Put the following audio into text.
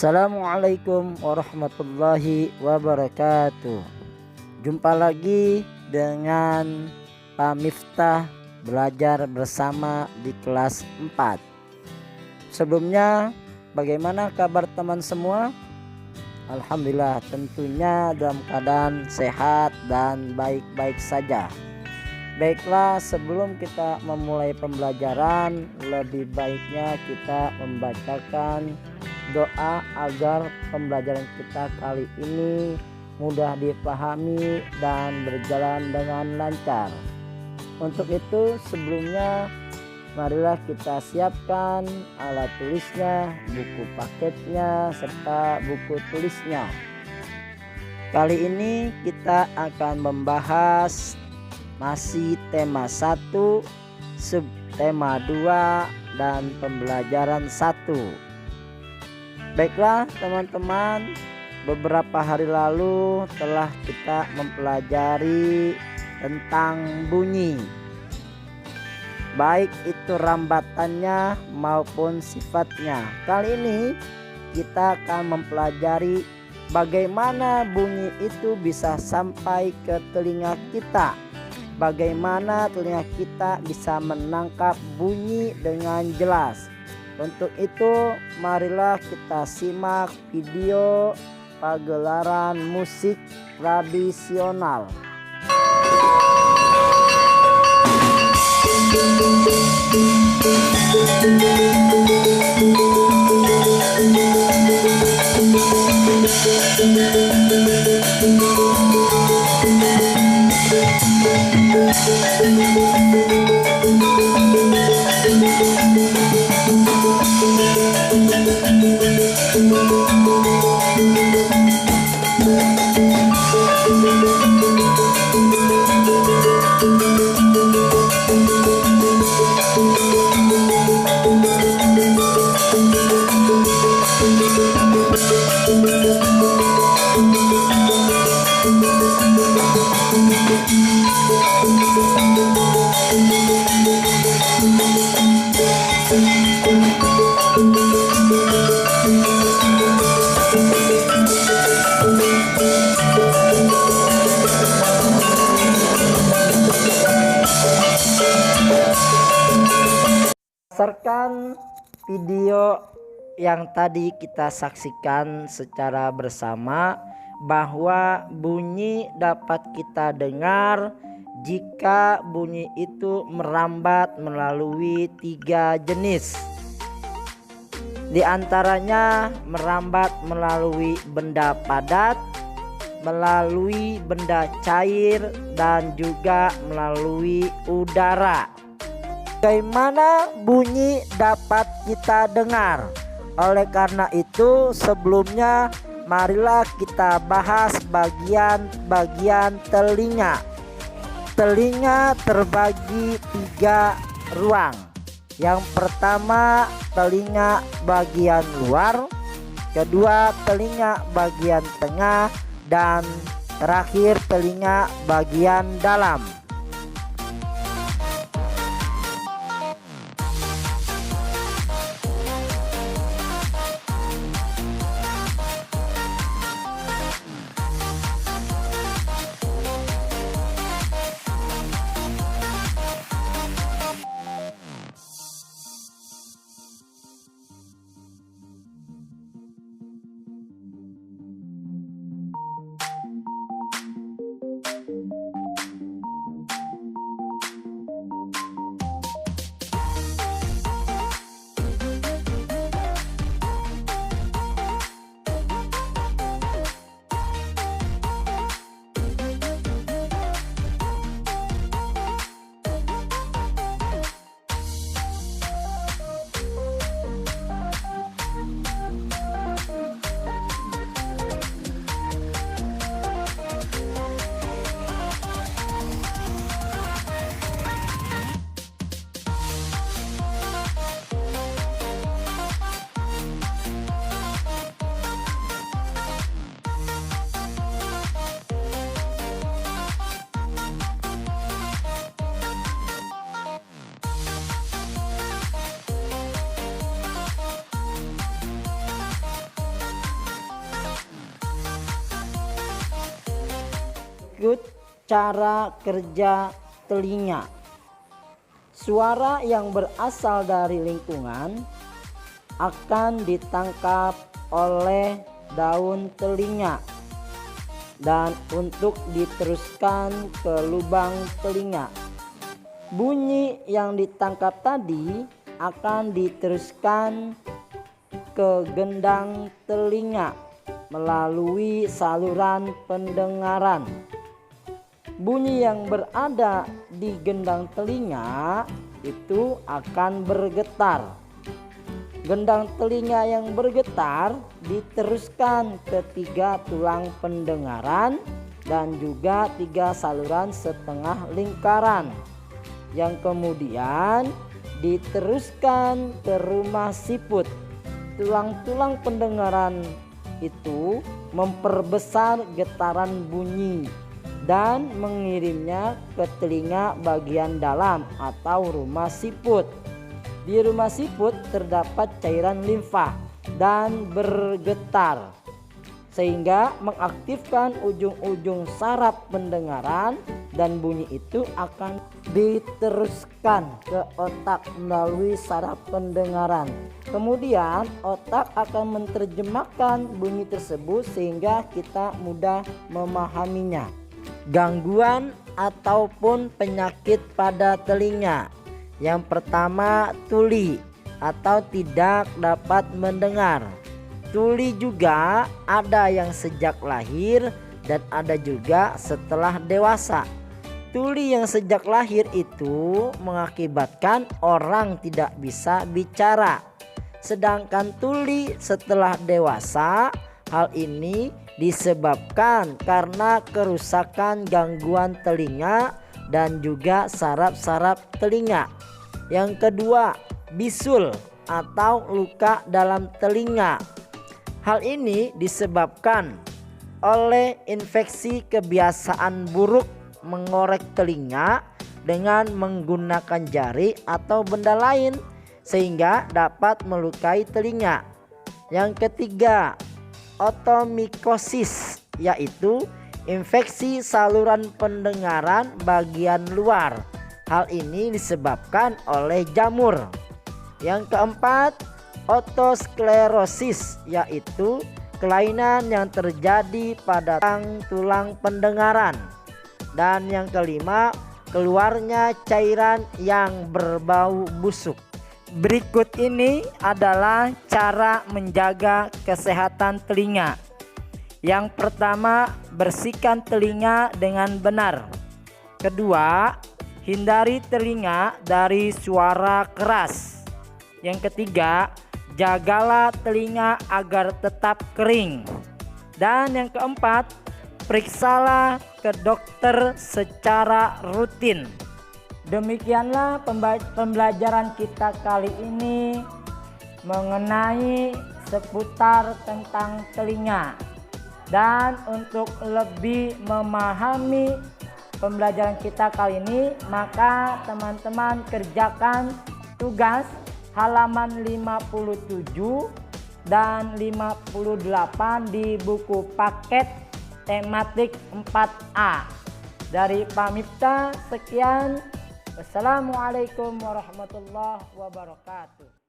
Assalamualaikum warahmatullahi wabarakatuh. Jumpa lagi dengan Pak Miftah belajar bersama di kelas 4. Sebelumnya, bagaimana kabar teman semua? Alhamdulillah, tentunya dalam keadaan sehat dan baik-baik saja. Baiklah, sebelum kita memulai pembelajaran, lebih baiknya kita membacakan doa agar pembelajaran kita kali ini mudah dipahami dan berjalan dengan lancar. Untuk itu, sebelumnya marilah kita siapkan alat tulisnya, buku paketnya, serta buku tulisnya. Kali ini kita akan membahas masih tema 1, subtema 2, dan pembelajaran 1. Baiklah teman-teman, beberapa hari lalu telah kita mempelajari tentang bunyi, baik itu rambatannya maupun sifatnya. Kali ini kita akan mempelajari bagaimana bunyi itu bisa sampai ke telinga kita, bagaimana telinga kita bisa menangkap bunyi dengan jelas. Untuk itu, marilah kita simak video pagelaran musik tradisional. Berdasarkan video yang tadi kita saksikan secara bersama, bahwa bunyi dapat kita dengar jika bunyi itu merambat melalui 3 jenis. Di antaranya merambat melalui benda padat, melalui benda cair, dan juga melalui udara. Bagaimana bunyi dapat kita dengar? Oleh karena itu, sebelumnya marilah kita bahas bagian-bagian telinga. Telinga terbagi 3 ruang. Yang pertama, telinga bagian luar, kedua telinga bagian tengah, dan terakhir telinga bagian dalam. Berikut cara kerja telinga. Suara yang berasal dari lingkungan akan ditangkap oleh daun telinga dan untuk diteruskan ke lubang telinga. Bunyi yang ditangkap tadi akan diteruskan ke gendang telinga melalui saluran pendengaran. Bunyi yang berada di gendang telinga itu akan bergetar. Gendang telinga yang bergetar diteruskan ke 3 tulang pendengaran dan juga 3 saluran setengah lingkaran, yang kemudian diteruskan ke rumah siput. Tulang-tulang pendengaran itu memperbesar getaran bunyi dan mengirimnya ke telinga bagian dalam atau rumah siput. Di rumah siput terdapat cairan limfa dan bergetar sehingga mengaktifkan ujung-ujung saraf pendengaran, dan bunyi itu akan diteruskan ke otak melalui saraf pendengaran. Kemudian otak akan menerjemahkan bunyi tersebut sehingga kita mudah memahaminya. Gangguan ataupun penyakit pada telinga. Yang pertama, tuli atau tidak dapat mendengar. Tuli juga ada yang sejak lahir dan ada juga setelah dewasa. Tuli yang sejak lahir itu mengakibatkan orang tidak bisa bicara. Sedangkan tuli setelah dewasa, hal ini disebabkan karena kerusakan gangguan telinga dan juga saraf-saraf telinga. Yang kedua, bisul atau luka dalam telinga. Hal ini disebabkan oleh infeksi kebiasaan buruk mengorek telinga dengan menggunakan jari atau benda lain sehingga dapat melukai telinga. Yang ketiga, otomikosis, yaitu infeksi saluran pendengaran bagian luar. Hal ini disebabkan oleh jamur. Yang keempat, otosklerosis, yaitu kelainan yang terjadi pada tulang pendengaran. Dan yang kelima, keluarnya cairan yang berbau busuk. Berikut ini adalah cara menjaga kesehatan telinga. Yang pertama, bersihkan telinga dengan benar. Kedua, hindari telinga dari suara keras. Yang ketiga, jagalah telinga agar tetap kering. Dan yang keempat, periksalah ke dokter secara rutin. Demikianlah pembelajaran kita kali ini mengenai seputar tentang telinga. Dan untuk lebih memahami pembelajaran kita kali ini, maka teman-teman kerjakan tugas halaman 57 dan 58 di buku paket tematik 4A. Dari Pak Miftah, sekian. Wassalamualaikum warahmatullahi wabarakatuh.